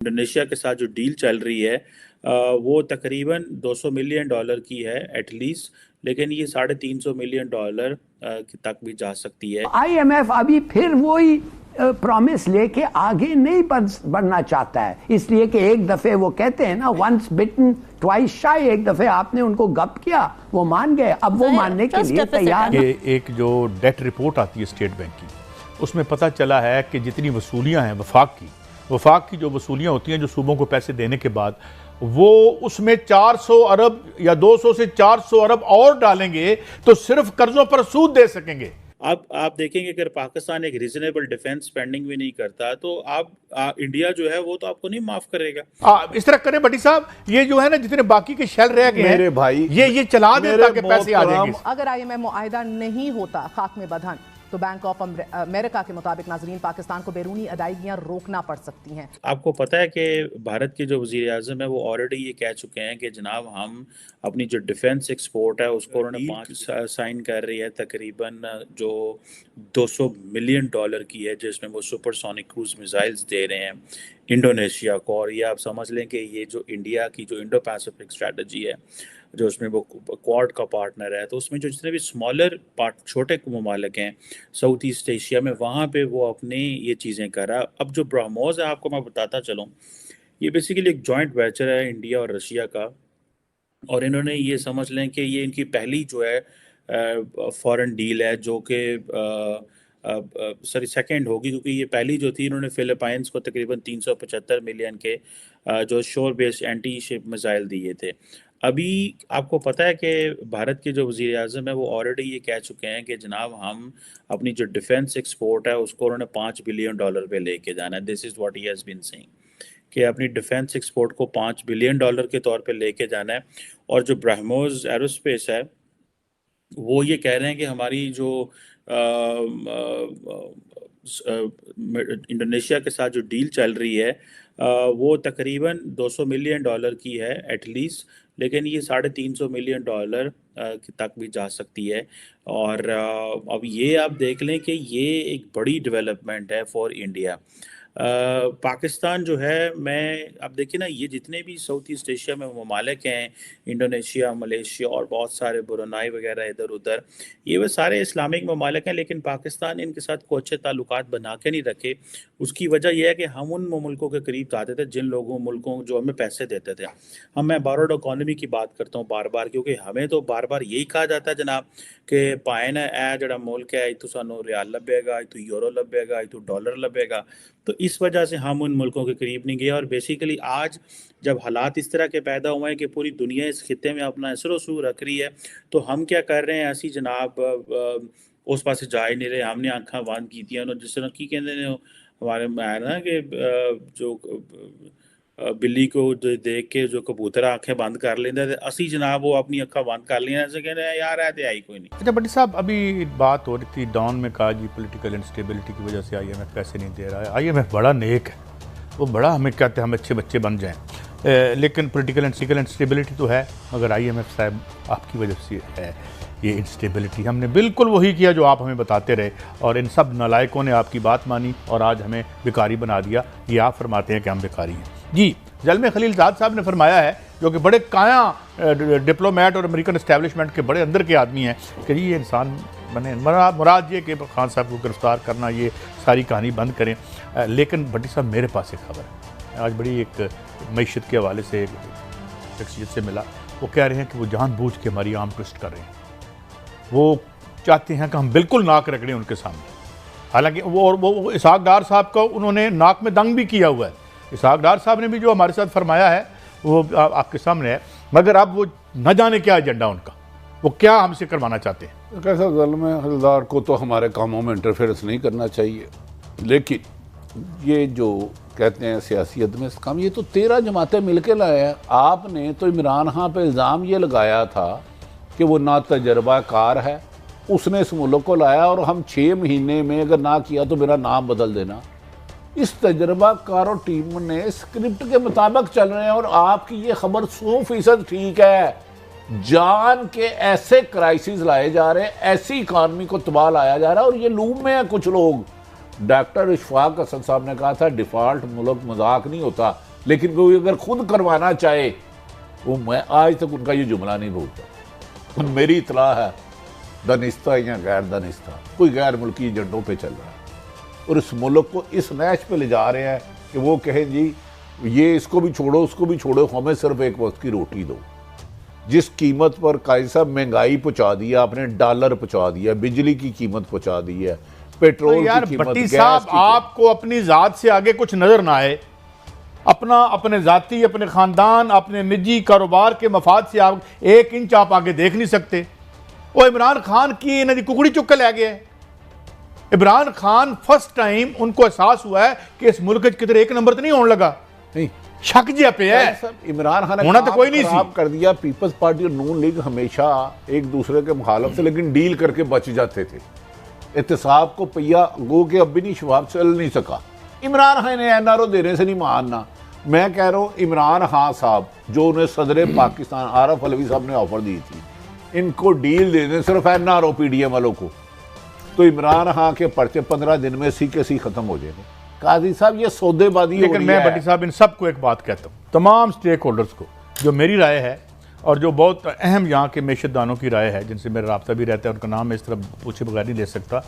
Indonesia के साथ जो डील चल रही है वो तकरीबन $200 मिलियन की है एटलीस्ट, लेकिन ये $350 मिलियन तक भी जा सकती है। आईएमएफ अभी फिर वही प्रॉमिस लेके आगे नहीं बढ़ना चाहता है, इसलिए कि एक दफे वो कहते हैं ना, वंस बिटन ट्वाइस शाई। एक दफे आपने उनको गप किया, वो मान गए, अब वो मानने के लिए तैयार है। एक जो डेट रिपोर्ट आती है स्टेट बैंक की, उसमें पता चला है कि जितनी वसूलियां हैं वफाक की जो वसूलियां होती हैं जो सूबों को पैसे देने के बाद, वो उसमें 400 अरब या 200 से 400 अरब और डालेंगे तो सिर्फ कर्जों पर सूद दे सकेंगे। अब आप देखेंगे अगर पाकिस्तान एक रीजनेबल डिफेंस स्पेंडिंग भी नहीं करता तो आप इंडिया जो है वो तो आपको नहीं माफ करेगा। इस तरह करें भट्टी साहब, ये जो है ना जितने बाकी के शेल रह गए मेरे भाई, ये चला दे ताकि पैसे आ जाएंगे। अगर आईएमएफ मुआहिदा नहीं होता खाक में बंधन, तो बैंक ऑफ अमेरिका के मुताबिक नाजरीन पाकिस्तान को बैरूनी अदायगियां रोकना पड़ सकती हैं। आपको पता है कि भारत के जो वज़ीर आज़म है वो ऑलरेडी ये कह चुके हैं कि जनाब हम अपनी जो डिफेंस एक्सपोर्ट है उसको उन्होंने 5 साइन कर रही है, तकरीबन जो $200 मिलियन की है, जिसमें वो सुपरसोनिक क्रूज मिसाइल्स दे रहे हैं इंडोनेशिया को। और ये आप समझ लें कि ये जो इंडिया की जो इंडो पैसिफिक स्ट्रेटजी है, जो उसमें वो क्वाड का पार्टनर है, तो उसमें जो जितने भी स्मॉलर छोटे ममालिक हैं साउथ ईस्ट एशिया में, वहाँ पे वो अपने ये चीज़ें कर रहा है। अब जो ब्रह्मोस है, आपको मैं बताता चलूँ, ये बेसिकली एक जॉइंट वेंचर है इंडिया और रशिया का, और इन्होंने ये समझ लें कि ये इनकी पहली जो है फॉरेन डील है, जो कि सॉरी सेकंड होगी, क्योंकि ये पहली जो थी इन्होंने फिलीपाइंस को तकरीबन 375 मिलियन के जो शोर बेस्ड एंटी शिप मिसाइल दिए थे। अभी आपको पता है कि भारत के जो वज़ीर आज़म है वो ऑलरेडी ये कह चुके हैं कि जनाब हम अपनी जो डिफेंस एक्सपोर्ट है उसको उन्होंने $5 बिलियन पे लेके जाना है। This is what he has been saying कि अपनी डिफेंस एक्सपोर्ट को $5 बिलियन के तौर पे लेके जाना है। और जो ब्रह्मोस एरोस्पेस है वो ये कह रहे हैं कि हमारी जो इंडोनेशिया के साथ जो डील चल रही है वो तकरीबन $200 मिलियन की है एटलीस्ट, लेकिन ये $350 मिलियन तक भी जा सकती है। और अब ये आप देख लें कि ये एक बड़ी डेवलपमेंट है फॉर इंडिया। पाकिस्तान जो है, मैं अब देखिए ना, ये जितने भी साउथ ईस्ट एशिया में ममालिक हैं, इंडोनेशिया, मलेशिया और बहुत सारे ब्रुनाई वगैरह इधर उधर, ये वो सारे इस्लामिक ममालिक हैं, लेकिन पाकिस्तान इनके साथ कोई अच्छे ताल्लुकात बना के नहीं रखे। उसकी वजह यह है कि हम उन मुल्कों के करीब जाते थे जिन मुल्कों जो हमें पैसे देते थे। मैं बारोड इकॉनमी की बात करता हूँ बार बार, क्योंकि हमें तो बार बार यही कहा जाता है जनाब कि पाए ना ए जड़ा मुल्क है, इतू सानू रियाल लभेगा, इतू यूरो लभेगा, इतू डॉलर लभेगा। तो इस वजह से हम उन मुल्कों के करीब नहीं गए। और बेसिकली आज जब हालात इस तरह के पैदा हुए हैं कि पूरी दुनिया इस खित्ते में अपना असर वसूल रख रही है, तो हम क्या कर रहे हैं, ऐसी जनाब उस पास जा ही नहीं रहे। हमने आंखें बंद की थी, जिस तरह की कहते हैं हमारे में है ना कि जो बिल्ली को देख के जो कबूतर आंखें बंद कर लेंगे, असी जनाब वो अपनी अक्खा बंद कर लिया, ऐसे कहते हैं यार है तो आई कोई नहीं। अच्छा भट्टी साहब, अभी बात हो रही थी डॉन में, कहा जी पॉलिटिकल इंस्टेबिलिटी की वजह से आईएमएफ पैसे नहीं दे रहा है। आईएमएफ बड़ा नेक है, वो बड़ा हमें कहते हैं हम अच्छे बच्चे बन जाएं, लेकिन पॉलिटिकल इंस्टेबिलिटी तो है, मगर आईएमएफ साहब आपकी वजह से है ये इंस्टेबिलिटी। हमने बिल्कुल वही किया जो आप हमें बताते रहे, और इन सब नालायकों ने आपकी बात मानी और आज हमें भिखारी बना दिया। ये आप फरमाते हैं कि हम भिखारी हैं। जी ज़ल्मे खलीलज़ाद साहब ने फरमाया है, जो कि बड़े काया डिप्लोमेट और अमेरिकन इस्टेब्लिशमेंट के बड़े अंदर के आदमी हैं, कि जी ये इंसान बने, मुराद ये कि खान साहब को गिरफ्तार करना, ये सारी कहानी बंद करें। लेकिन भट्टी साहब, मेरे पास एक खबर है, आज बड़ी एक मईशत के हवाले से शख्सियत से मिला। वो कह रहे हैं कि वो जानबूझ के हमारी आर्म ट्विस्ट कर रहे हैं, वो चाहते हैं कि हम बिल्कुल नाक रगड़ें उनके सामने। हालांकि वो इसहाक डार साहब का उन्होंने नाक में दंग भी किया हुआ है। इसहाक डार साहब ने भी जो हमारे साथ फरमाया है वो आपके सामने है, मगर अब वो न जाने क्या एजेंडा उनका, वो क्या हमसे करवाना चाहते हैं। कैसा ज़ल्मे हलदार को तो हमारे कामों में इंटरफेरेंस नहीं करना चाहिए, लेकिन ये जो कहते हैं सियासियत में काम, ये तो 13 जमातें मिल के लाए हैं। आपने तो इमरान खान पर इल्ज़ाम ये लगाया था कि वो ना तजर्बाकार है, उसने इस मुल्क को लाया और हम 6 महीने में अगर ना किया तो मेरा नाम बदल देना। इस तजर्बाकार और टीम ने स्क्रिप्ट के मुताबिक चल रहे हैं, और आपकी ये खबर 100% ठीक है। जान के ऐसे क्राइसिस लाए जा रहे हैं, ऐसी इकानमी को तबाह लाया जा रहा है, और ये लूप में है कुछ लोग। डॉक्टर इशफाक हसन साहब ने कहा था डिफ़ॉल्ट मुल्क मजाक नहीं होता, लेकिन कोई अगर खुद करवाना चाहे, वो मैं आज तक उनका ये जुमला नहीं भूलता। मेरी इतला है दानिस्ता या गैर दानिस्ता कोई गैर मुल्की एजेंडों पे चल रहा है और इस मुल्क को इस नैश पे ले जा रहे हैं कि वो कहें जी ये इसको भी छोड़ो उसको भी छोड़ो, हमें सिर्फ एक वक्त की रोटी दो। जिस कीमत पर कायद साहब महंगाई पहुंचा दी है आपने, डॉलर पहुंचा दिया, बिजली की कीमत पहुंचा दी है, पेट्रोल तो यार की कीमत, भट्टी गैस साहब की आपको अपनी जात से आगे कुछ नजर ना आए, अपने जाती, अपने खानदान, अपने निजी कारोबार के मफाद से आप 1 इंच आप आगे देख नहीं सकते। वो इमरान खान की इन्हें कुकड़ी चुक के ले गए। इमरान खान फर्स्ट टाइम उनको एहसास हुआ है कि इस मुल्क के किधर 1 नंबर तो नहीं होने लगा, नहीं शक जिया पे है। सब इमरान खान ने होना तो कोई नहीं खराब कर दिया। पीपल्स पार्टी और नून लीग हमेशा एक दूसरे के मुखालफ से लेकिन डील करके बच जाते थे। एहतसाब को पहिया गो के अब भी नहीं शबाब चल नहीं सका। इमरान खान ने एनआरओ देने से नहीं मानना। मैं कह रहा हूँ इमरान खान साहब जो उन्हें सदर पाकिस्तान आरफ अलवी साहब ने ऑफर दी थी, इनको डील दे दें सिर्फ एनआरओ पीडीएम वालों को, तो इमरान खान के पर्चे 15 दिन में सी के सी खत्म हो जाएंगे। काजी साहब ये सौदेबाजी हो लेकिन रही मैं है। भट्टी साहब इन सबको एक बात कहता हूँ, तमाम स्टेक होल्डर्स को, जो मेरी राय है और जो बहुत अहम यहाँ के मैशदानों की राय है जिनसे मेरा रब्ता भी रहता है, उनका नाम मैं इस तरह पूछे बगैर नहीं ले सकता,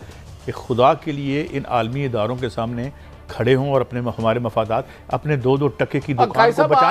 कि खुदा के लिए इन आलमी इदारों के सामने खड़े हों और अपने हमारे मफादात, अपने 2-2 टके की दुकान को बचाने